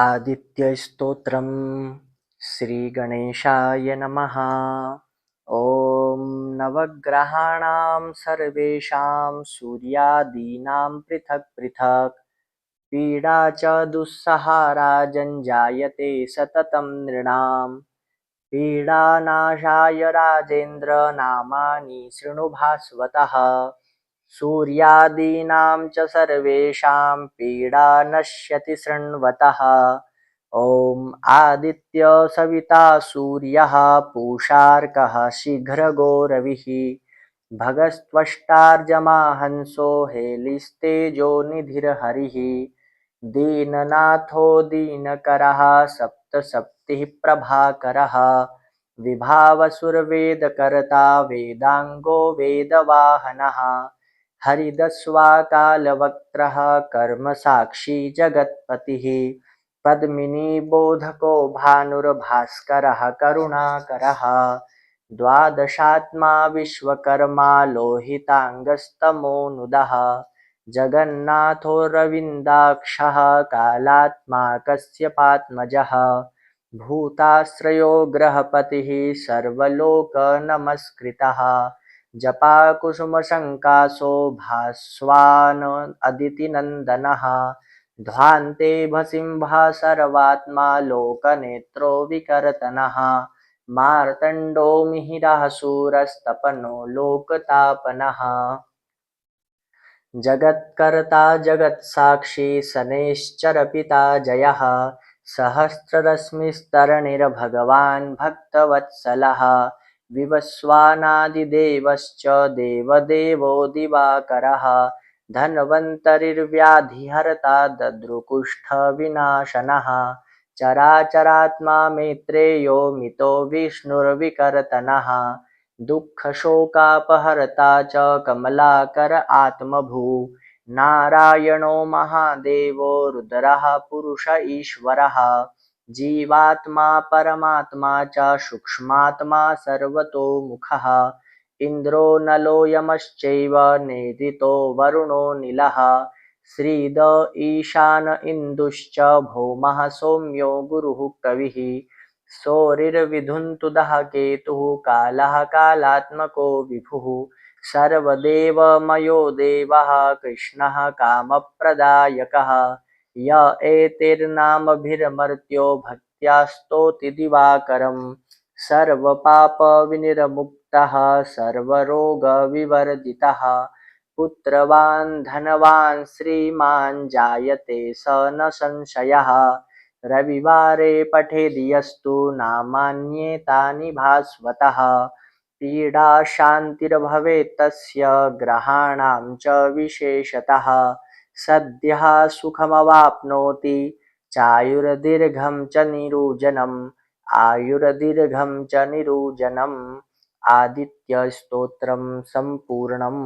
आदित्यस्तोत्रम् श्रीगणेशाय नमः। ॐ नवग्रहाणां सर्वेषां सूर्यादीनां पृथक् पृथक् पीडा च दुस्सहारा जञ्जायते सततं नृणां। पीडानाशाय राजेन्द्र नामानि शृणु भास्वतः। सूर्यादीनां च सर्वेषां पीडा नश्यति शृण्वतः। ॐ आदित्य सविता सूर्यः पूषार्कः शीघ्रगो रविः भगस्त्वष्टार्यमा हंसो हेलिस्तेजो निधिर्हरिः दीननाथो दीनकरः सप्तसप्तिः प्रभाकरः विभावसुरवेदकर्ता वेदांगो वेदवाहनः हरिदस्वाकालवक्त्रः कर्मसाक्षी जगत्पतिः पद्मिनीबोधको भानुर्भास्करः करुणाकरः द्वादशात्मा विश्वकर्मा लोहितांगस्तमोनुदः जगन्नाथो रविन्दाक्षः कालात्मा कश्यपात्मजः भूताश्रयो ग्रहपतिः सर्वलोकनमस्कृतः जपाकुसुमशङ्कासो भास्वान् अदितिनन्दनः ध्वान्ते भसिंह सर्वात्मा लोकनेत्रो विकर्तनः मार्तण्डो मिहिरः शूरस्तपनो लोकतापनः जगत्कर्ता जगत्साक्षी शनैश्चरपिता जयः सहस्ररश्मिस्तरणिर्भगवान् भक्तवत्सलः विवस्वानादिदेवश्च देवदेवो दिवाकरः धन्वन्तरिर्व्याधिहर्ता दद्रुकुष्ठविनाशनः चराचरात्मा मैत्रेयो मितो विष्णुर्विकर्तनः दुःखशोकापहर्ता च कमलाकर आत्मभू नारायणो महादेवो रुद्रः पुरुष ईश्वरः जीवात्मा परमात्मा च सूक्ष्मात्मा सर्वतोमुखः इन्द्रो नलो यमश्चैव नेदितो वरुणो नीलः श्रीद ईशान इन्दुश्च भौमः सौम्यो गुरुः कविः सौरिर्विधुन्तुदः केतुः कालः कालात्मको विभुः सर्वदेवमयो देवः कृष्णः कामप्रदायकः य एतैर्नामभिर्मर्त्यो भक्त्या स्तौति दिवाकरं सर्वपापविनिर्मुक्तः सर्वरोगविवर्जितः पुत्रवान् धनवान् श्रीमान् जायते स न संशयः रविवारे पठेद्यस्तु नामान्येतानि भास्वतः पीडा शान्तिर्भवेत् तस्य ग्रहाणां च विशेषतः सद्यः सुखमवाप्नोति चायुर्दीर्घं च निरुजनम् आयुर्दीर्घं च निरुजनम् आदित्यस्तोत्रं सम्पूर्णम्।